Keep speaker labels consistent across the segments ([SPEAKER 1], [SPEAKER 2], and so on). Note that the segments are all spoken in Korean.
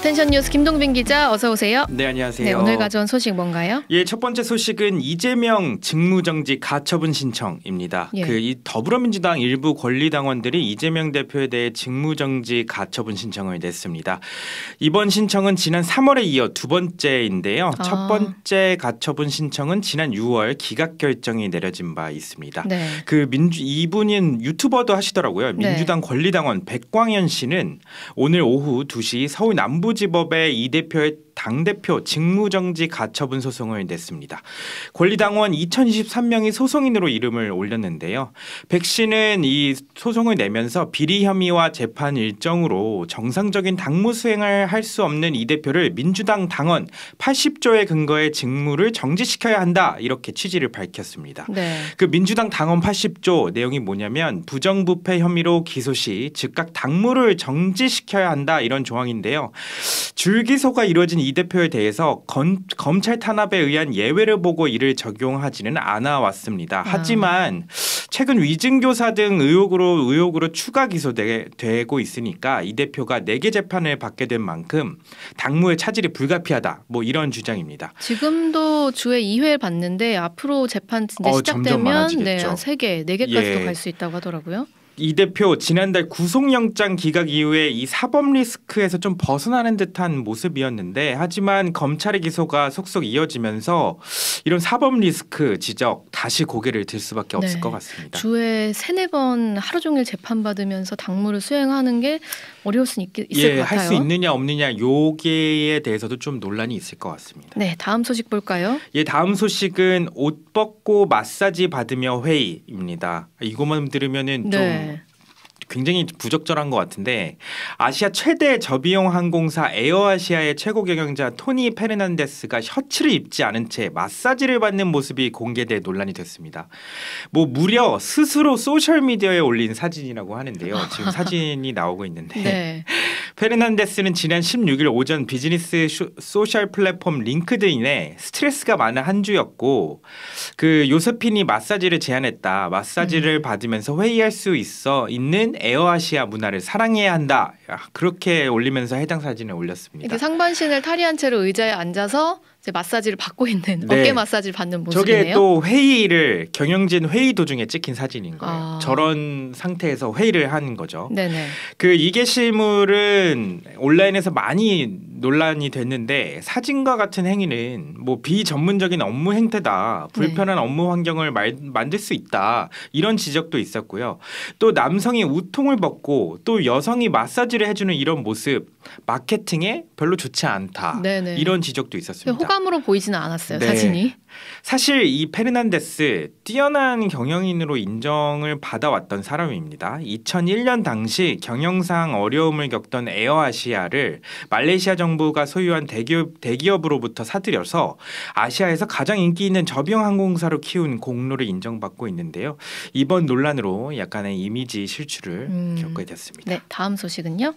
[SPEAKER 1] 어텐션 뉴스 김동빈 기자 어서 오세요.
[SPEAKER 2] 네, 안녕하세요.
[SPEAKER 1] 네, 오늘 가져온 소식 뭔가요?
[SPEAKER 2] 예, 첫 번째 소식은 이재명 직무정지 가처분 신청입니다.
[SPEAKER 1] 예.
[SPEAKER 2] 이 더불어민주당 일부 권리당원들이 이재명 대표에 대해 직무정지 가처분 신청을 냈습니다. 이번 신청은 지난 3월에 이어 두 번째인데요. 첫 번째 가처분 신청은 지난 6월 기각 결정이 내려진 바 있습니다.
[SPEAKER 1] 네.
[SPEAKER 2] 이분은 유튜버도 하시더라고요. 민주당 권리당원 백광현 씨는 오늘 오후 2시 서울 남부지법에 이 대표의 당대표 직무정지 가처분 소송을 냈습니다. 권리당원 2023명이 소송인으로 이름을 올렸는데요. 백 씨는 이 소송을 내면서 비리 혐의와 재판 일정으로 정상적인 당무 수행을 할 수 없는 이 대표를 민주당 당원 80조의 근거에 직무를 정지시켜야 한다, 이렇게 취지를 밝혔습니다.
[SPEAKER 1] 네.
[SPEAKER 2] 그 민주당 당원 80조 내용이 뭐냐면 부정부패 혐의로 기소 시 즉각 당무를 정지시켜야 한다, 이런 조항인데요. 줄기소가 이루어진 이 대표에 대해서 검찰 탄압에 의한 예외를 보고 이를 적용하지는 않아 왔습니다. 하지만 최근 위증교사 등 의혹으로 추가 기소되고 있으니까 이 대표가 4개 재판을 받게 된 만큼 당무의 차질이 불가피하다, 뭐 이런 주장입니다.
[SPEAKER 1] 지금도 주에 2회 받는데 앞으로 재판 진짜 시작되면 3개, 4개까지도 갈 수 있다고 하더라고요.
[SPEAKER 2] 이 대표 지난달 구속영장 기각 이후에 이 사법 리스크에서 좀 벗어나는 듯한 모습이었는데, 하지만 검찰의 기소가 속속 이어지면서 이런 사법 리스크 지적 다시 고개를 들 수밖에 없을 것 같습니다.
[SPEAKER 1] 주에 3-4번 하루 종일 재판받으면서 당무를 수행하는 게 어려울 수 있을 것 같아요.
[SPEAKER 2] 할 수 있느냐 없느냐 요게에 대해서도 좀 논란이 있을 것 같습니다.
[SPEAKER 1] 네, 다음 소식 볼까요?
[SPEAKER 2] 예, 다음 소식은 옷 벗고 마사지 받으며 회의입니다. 이것만 들으면은 좀 굉장히 부적절한 것 같은데, 아시아 최대 저비용 항공사 에어아시아의 최고 경영자 토니 페르난데스가 셔츠를 입지 않은 채 마사지를 받는 모습이 공개돼 논란이 됐습니다. 무려 스스로 소셜미디어에 올린 사진이라고 하는데요. 지금 사진이 나오고 있는데 페르난데스는 지난 16일 오전 비즈니스 소셜 플랫폼 링크드인에 스트레스가 많은 한 주였고 요세핀이 마사지를 제안했다. 마사지를 받으면서 회의할 수 있는 에어아시아 문화를 사랑해야 한다, 그렇게 올리면서 해당 사진을 올렸습니다.
[SPEAKER 1] 이렇게 상반신을 탈의한 채로 의자에 앉아서 이제 마사지를 받고 있는, 어깨 마사지를 받는 모습이네요.
[SPEAKER 2] 저게 또 회의를 경영진 회의 도중에 찍힌 사진인 거예요. 저런 상태에서 회의를 하는 거죠.
[SPEAKER 1] 네네.
[SPEAKER 2] 이 게시물은 온라인에서 많이 논란이 됐는데, 사진과 같은 행위는 비전문적인 업무 행태다, 불편한 업무 환경을 만들 수 있다, 이런 지적도 있었고요. 또 남성이 우통을 벗고 또 여성이 마사지를 해주는 이런 모습, 마케팅에 별로 좋지 않다, 이런 지적도 있었습니다.
[SPEAKER 1] 호감으로 보이지는 않았어요, 사진이.
[SPEAKER 2] 사실 이 페르난데스 뛰어난 경영인으로 인정을 받아왔던 사람입니다. 2001년 당시 경영상 어려움을 겪던 에어아시아를 말레이시아 정부가 소유한 대기업으로부터 사들여서 아시아에서 가장 인기 있는 저비용 항공사로 키운 공로를 인정받고 있는데요. 이번 논란으로 약간의 이미지 실추를 겪게 됐습니다.
[SPEAKER 1] 네, 다음 소식은요?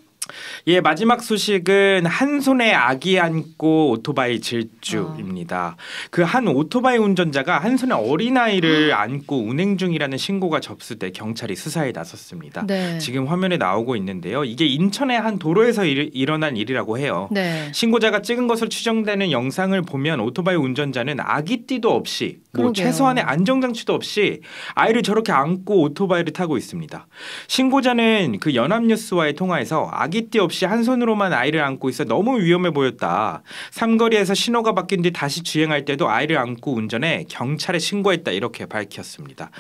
[SPEAKER 2] 예, 마지막 소식은 한 손에 아기 안고 오토바이 질주입니다. 한 오토바이 운전자가 한 손에 어린아이를 안고 운행 중이라는 신고가 접수돼 경찰이 수사에 나섰습니다. 지금 화면에 나오고 있는데요. 이게 인천의 한 도로에서 일어난 일이라고 해요. 신고자가 찍은 것으로 추정되는 영상을 보면 오토바이 운전자는 아기띠도 없이 최소한의 안전장치도 없이 아이를 저렇게 안고 오토바이를 타고 있습니다. 신고자는 연합뉴스와의 통화에서 아기띠 없이 한 손으로만 아이를 안고 있어 너무 위험해 보였다. 삼거리에서 신호가 바뀐 뒤 다시 주행할 때도 아이를 안고 운전해 경찰에 신고했다, 이렇게 밝혔습니다.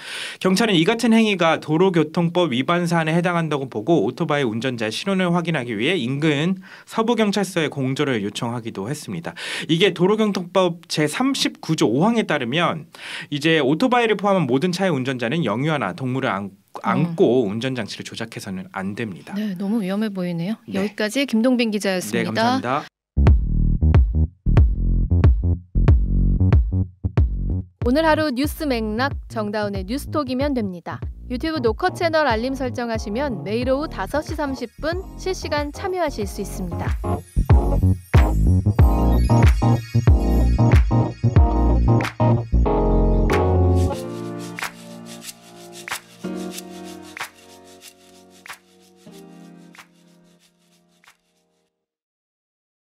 [SPEAKER 2] 경찰은 이 같은 행위가 도로교통법 위반 사안에 해당한다고 보고 오토바이 운전자의 신원을 확인하기 위해 인근 서부경찰서에 공조를 요청하기도 했습니다. 이게 도로교통법 제39조 5항에 따르면 이제 오토바이를 포함한 모든 차의 운전자는 영유아나 동물을 안고 운전장치를 조작해서는 안 됩니다.
[SPEAKER 1] 네, 너무 위험해 보이네요. 여기까지 김동빈 기자였습니다.
[SPEAKER 2] 네, 감사합니다.
[SPEAKER 1] 오늘 하루 뉴스 맥락 정다운의 뉴스톡이면 됩니다. 유튜브 노컷 채널 알림 설정하시면 매일 오후 5시 30분 실시간 참여하실 수 있습니다.